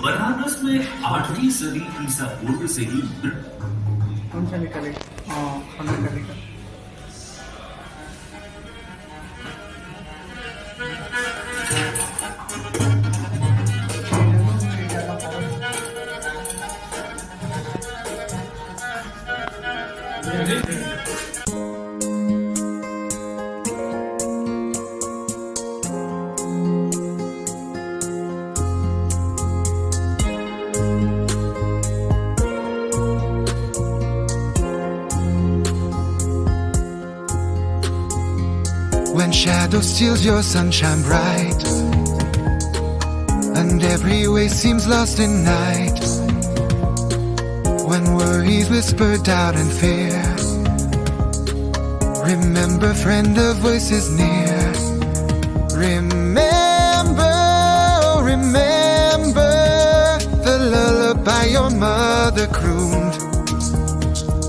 बनारस में 8वीं सदी ईसा पूर्व से ही कौन सा निकले? हाँ, कौन सा निकले? When shadow steals your sunshine bright, and every way seems lost in night, when worries whisper doubt and fear, remember, friend, the voice is near. Remember, oh, remember the lullaby your mother crooned.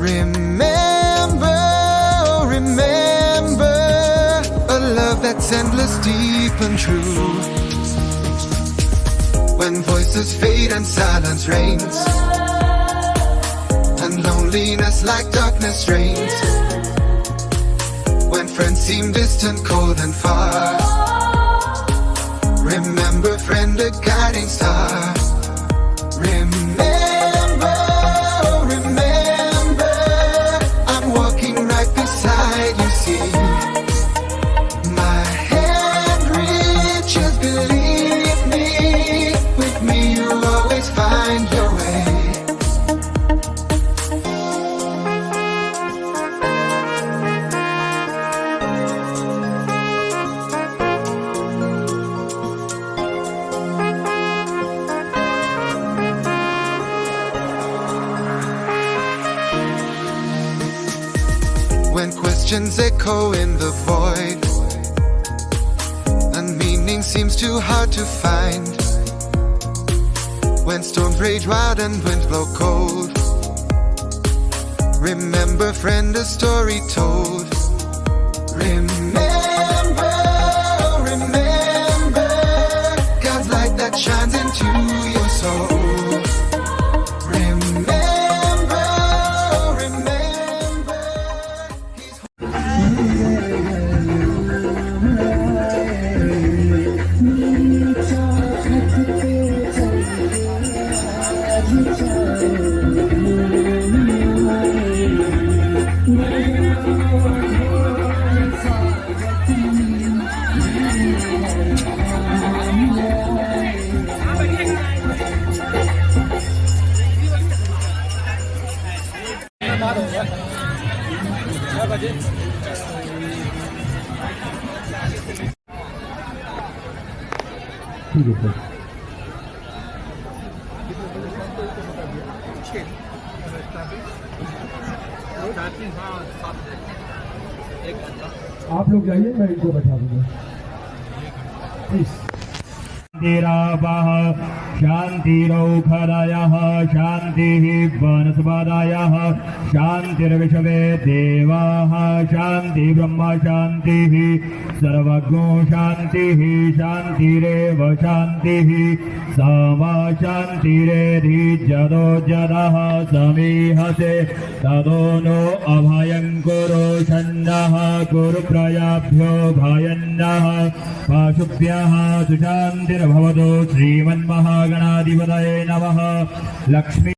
Remember, oh, remember a love that's endless, deep and true. When voices fade and silence reigns, and loneliness like darkness reigns, when friends seem distant, cold and far, remember, friend, a guiding star. Remember, oh, remember, I'm walking right beside you, see. My hand reaches, believe me, with me you always find your way. When questions echo in the void, and meaning seems too hard to find, when storms rage wild and winds blow cold, remember, friend, a story told. Remember, oh, remember God's light that shines into your soul. Remember, oh, remember ठीक है sir. आप लोग जाइए, मैं इनको बैठा दूंगा please. शान्तिरापः शान्तिरौषधयः शान्तिः वनस्पतयः शान्तिर्विश्वे देवाः शान्ति ब्रह्म शान्तिः सर्वज्ञो शान्तिः शान्तिरेव शान्तिः सा शान्तिरेधि जदो जदः समीहसे तदो नो अभयं कुरु षण्णः कुरु प्रयाभ्यो भयन्नः पाशुभ्यः सुशान्तिर्भवतु। श्रीमन्महागणाधिपतये नमः। लक्ष्मी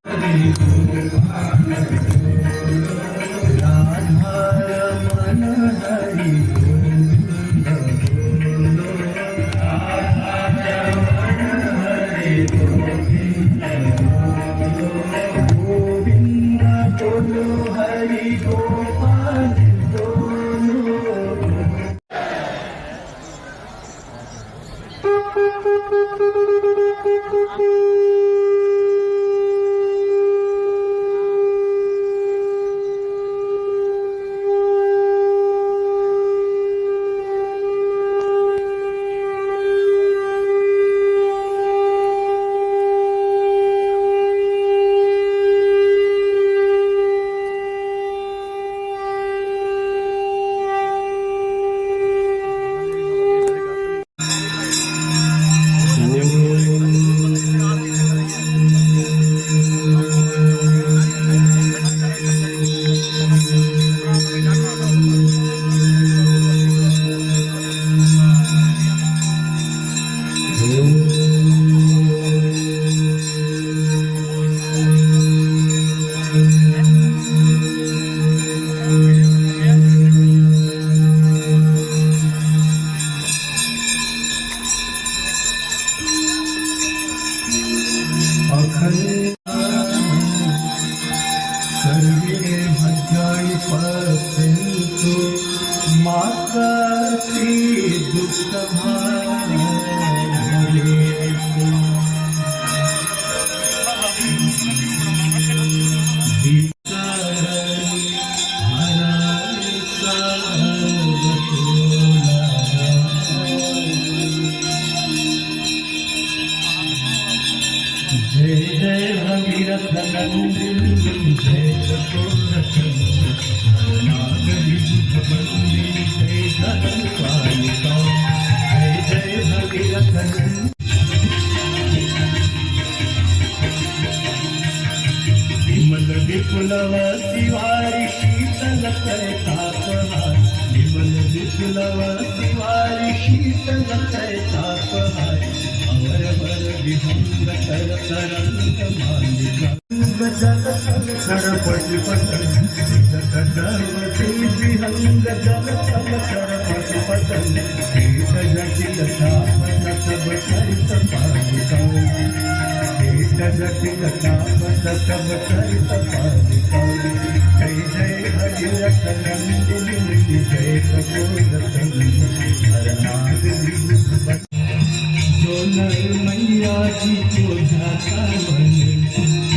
सर्वे भद्राणि पश्यन्तु मा कश्चित् दुःखभाग् भवेत्। जय जय भगीरथ नंदिनी जय चकोरचन नागरी बंदी जय धन कालिका जय जय भगीरथ नंदिनी विमल विपुलव शिवारी शीतल तापहार विमल विपुलव शिवारी शीतल तापहार अवर विहंग तर तरंग मालिका जल कर पटि पटन कटवती विहंग जल कर पटि पटन कीट जटिल तापन सब चरित पालिका कीट जटिल तापन सब चरित पालिका जय जय भगीरथ नंदिनी जय कपूरतन हरनाथ विभूषण जो नर मैया जी को जाता मन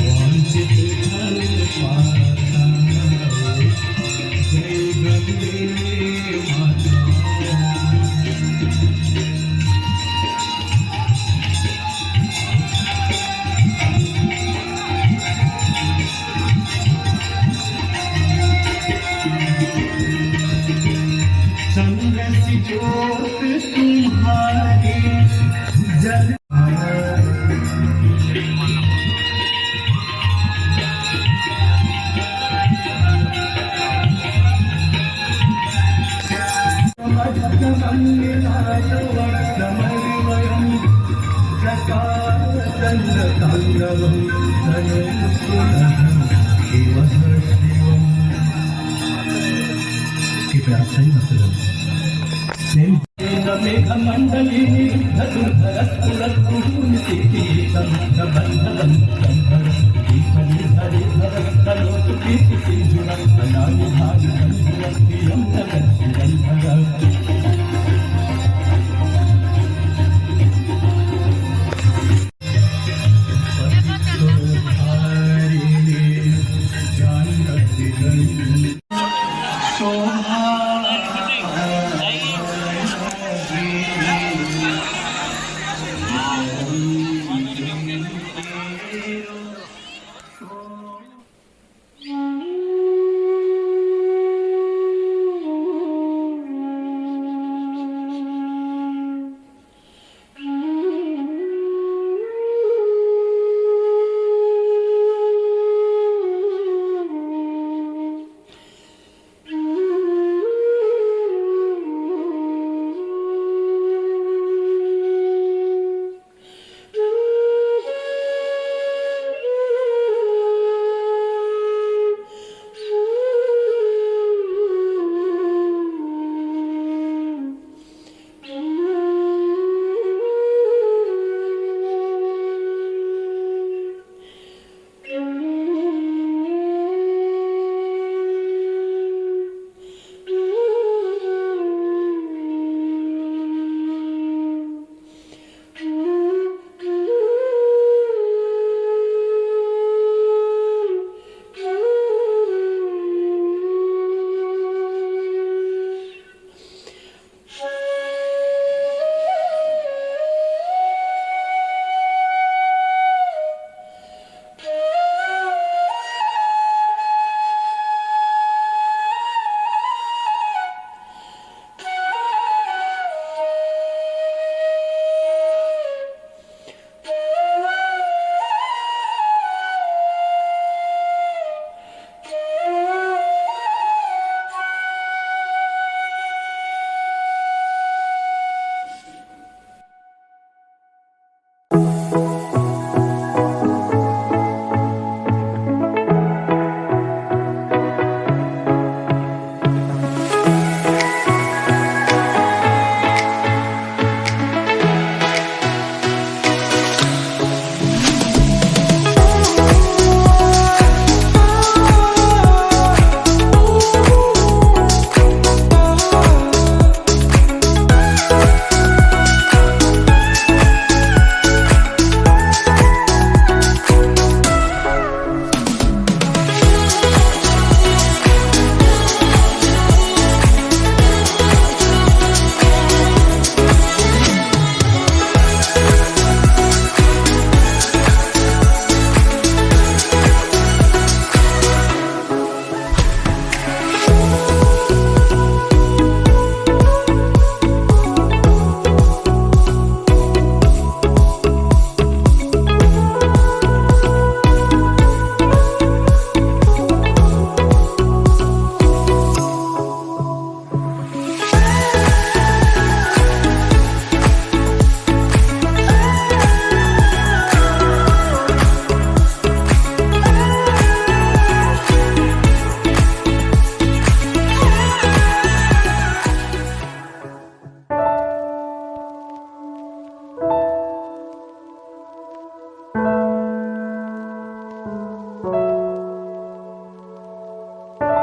वांछित फल पाता जय गंगे माता। चंद्र सी ज्योत तुम्हारी जल मेघमंडलिनी धतुधरस्फुरत्कुहूर्तिकीतं प्रबन्धवन्तं